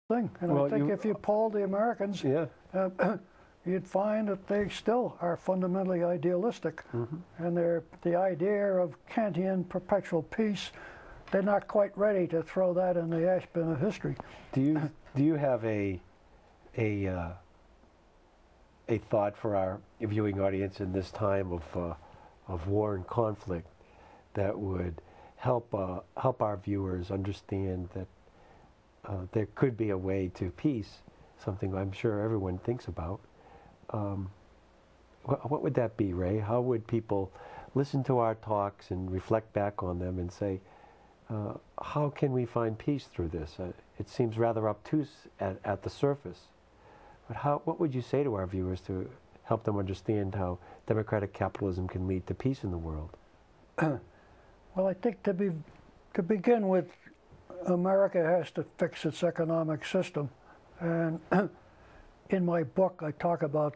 thing. And Well, I think if you polled the Americans, Yeah. you'd find that they still are fundamentally idealistic. And the idea of Kantian perpetual peace, they're not quite ready to throw that in the ash bin of history. Do you have a thought for our viewing audience in this time of war and conflict that would help our viewers understand that there could be a way to peace, something I'm sure everyone thinks about? What would that be, Ray? How would people listen to our talks and reflect back on them and say, how can we find peace through this? It seems rather obtuse at the surface. But what would you say to our viewers to help them understand how democratic capitalism can lead to peace in the world? Well, I think to begin with, America has to fix its economic system. And in my book, I talk about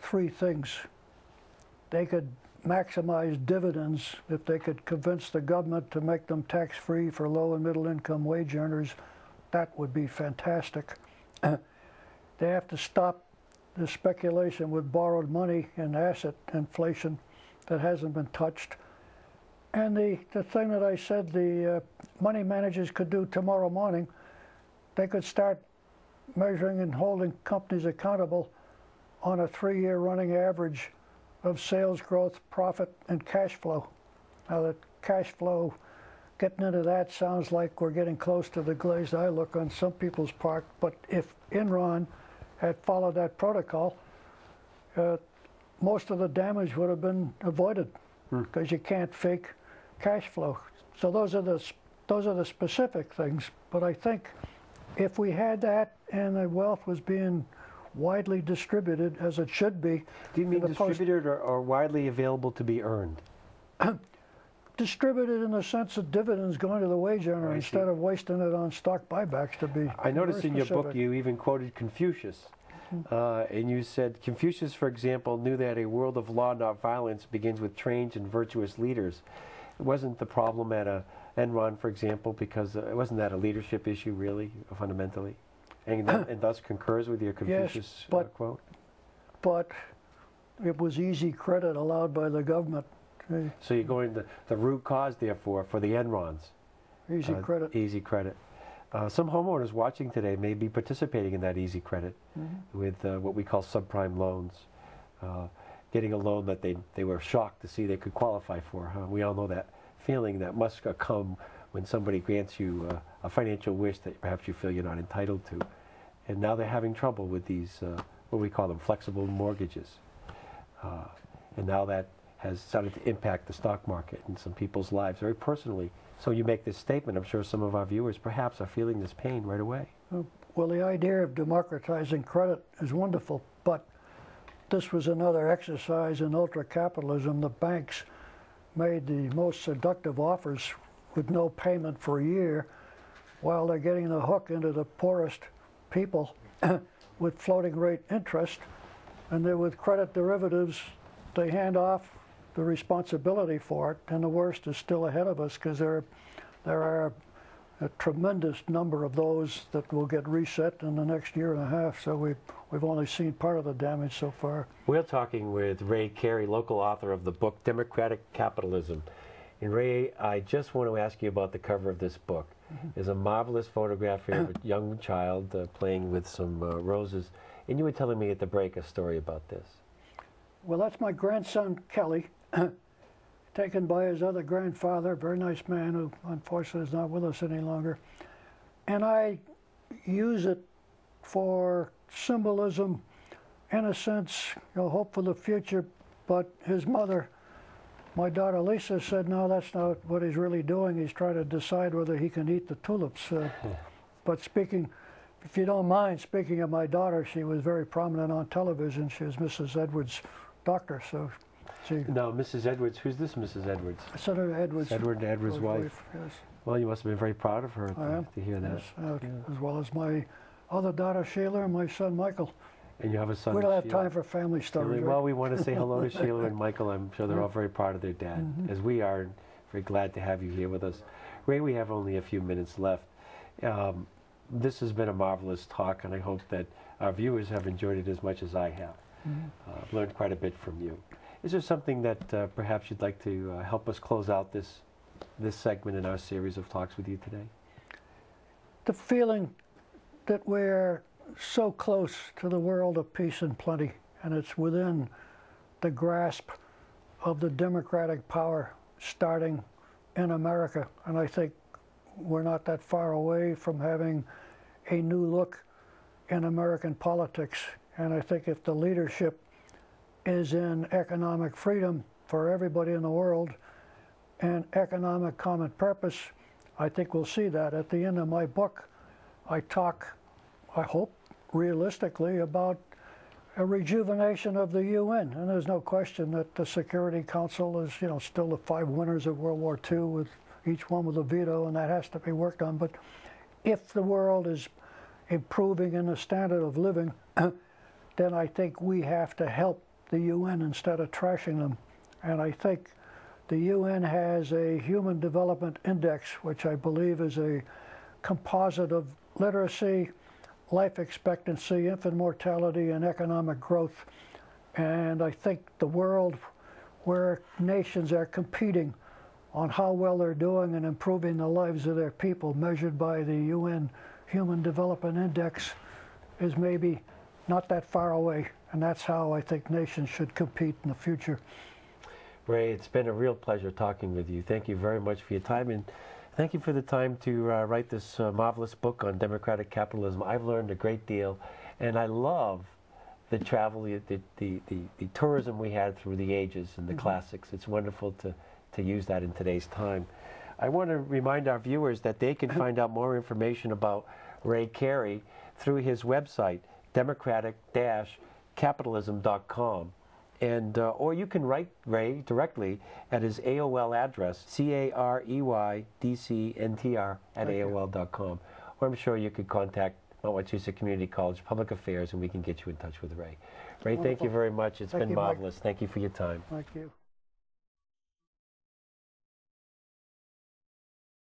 three things. They could maximize dividends if they could convince the government to make them tax-free for low and middle income wage earners. That would be fantastic. They have to stop the speculation with borrowed money and asset inflation that hasn't been touched. And the thing that I said the money managers could do tomorrow morning, they could start measuring and holding companies accountable on a 3-year running average of sales growth, profit, and cash flow. Now, the cash flow, getting into that sounds like we're getting close to the glazed eye look on some people's part, but if Enron had followed that protocol, most of the damage would have been avoided because you can't fake cash flow. So those are the specific things. But I think if we had that and the wealth was being widely distributed as it should be. Do you mean distributed or widely available to be earned? Distributed in the sense of dividends going to the wage earner instead of wasting it on stock buybacks, to be I noticed in your book specific. you even quoted Confucius. And you said, Confucius, for example, knew that a world of law, not violence, begins with trained and virtuous leaders. It wasn't the problem at Enron, for example, because wasn't that a leadership issue, really, fundamentally? And thus concurs with your Confucius quote? But it was easy credit allowed by the government. So you're going to the root cause, therefore, for the Enrons. Easy credit. Easy credit. Some homeowners watching today may be participating in that easy credit with what we call subprime loans, getting a loan that they were shocked to see they could qualify for. We all know that feeling that must come when somebody grants you a financial wish that perhaps you feel you're not entitled to. And now they're having trouble with these, what we call them, flexible mortgages. And now that has started to impact the stock market and some people's lives very personally. So you make this statement, I'm sure some of our viewers perhaps are feeling this pain right away. Well, the idea of democratizing credit is wonderful, but this was another exercise in ultra-capitalism. The banks made the most seductive offers with no payment for a year, while they're getting the hook into the poorest people with floating rate interest. And then with credit derivatives, they hand off the responsibility for it, and the worst is still ahead of us because there are a tremendous number of those that will get reset in the next year and a half. So we've only seen part of the damage so far. We're talking with Ray Carey, local author of the book Democratic Capitalism. And Ray, I just want to ask you about the cover of this book. There's a marvelous photograph here of a young child playing with some roses. And you were telling me at the break a story about this. Well, that's my grandson, Kelly, taken by his other grandfather, a very nice man who unfortunately is not with us any longer. And I use it for symbolism, in a sense, hope for the future. But his mother, my daughter Lisa, said, no, that's not what he's really doing. He's trying to decide whether he can eat the tulips. But speaking, if you don't mind, speaking of my daughter, she was very prominent on television. She was Mrs. Edwards' doctor, so she... Now, Mrs. Edwards, who's this Mrs. Edwards? Senator Edwards. Edwards' wife. Yes. Well, you must have been very proud of her to hear that. Yes, as well as my other daughter, Sheila, and my son, Michael. And you have a son, We don't have Sheila. time for family stories. Right? Well, we want to say hello to Sheila and Michael. I'm sure they're all very proud of their dad, as we are. Very glad to have you here with us. Ray, we have only a few minutes left. this has been a marvelous talk, and I hope that our viewers have enjoyed it as much as I have. I've learned quite a bit from you. Is there something that perhaps you'd like to help us close out this segment in our series of talks with you today? The feeling that we're so close to the world of peace and plenty, and it's within the grasp of the democratic power starting in America. And I think we're not that far away from having a new look in American politics. And I think if the leadership is in economic freedom for everybody in the world and economic common purpose, I think we'll see that. At the end of my book, I talk, I hope, realistically about a rejuvenation of the UN. And there's no question that the Security Council is, still the 5 winners of World War II, with each one with a veto, and that has to be worked on. But if the world is improving in the standard of living, then I think we have to help the UN instead of trashing them. And I think the UN has a Human Development Index, which I believe is a composite of literacy, life expectancy, infant mortality, and economic growth. And I think the world where nations are competing on how well they're doing and improving the lives of their people, measured by the UN Human Development Index, is maybe not that far away. And that's how I think nations should compete in the future. Ray, it's been a real pleasure talking with you. Thank you very much for your time, and thank you for the time to write this marvelous book on democratic capitalism. I've learned a great deal, and I love the travel, the tourism we had through the ages and the classics. It's wonderful to use that in today's time. I want to remind our viewers that they can find out more information about Ray Carey through his website, democratic-capitalism.com. And, or you can write Ray directly at his AOL address, careydcntr@aol.com. Or I'm sure you could contact Mount Wachusett Community College Public Affairs, and we can get you in touch with Ray. Ray, thank you very much. It's been marvelous. Thank you for your time. Thank you.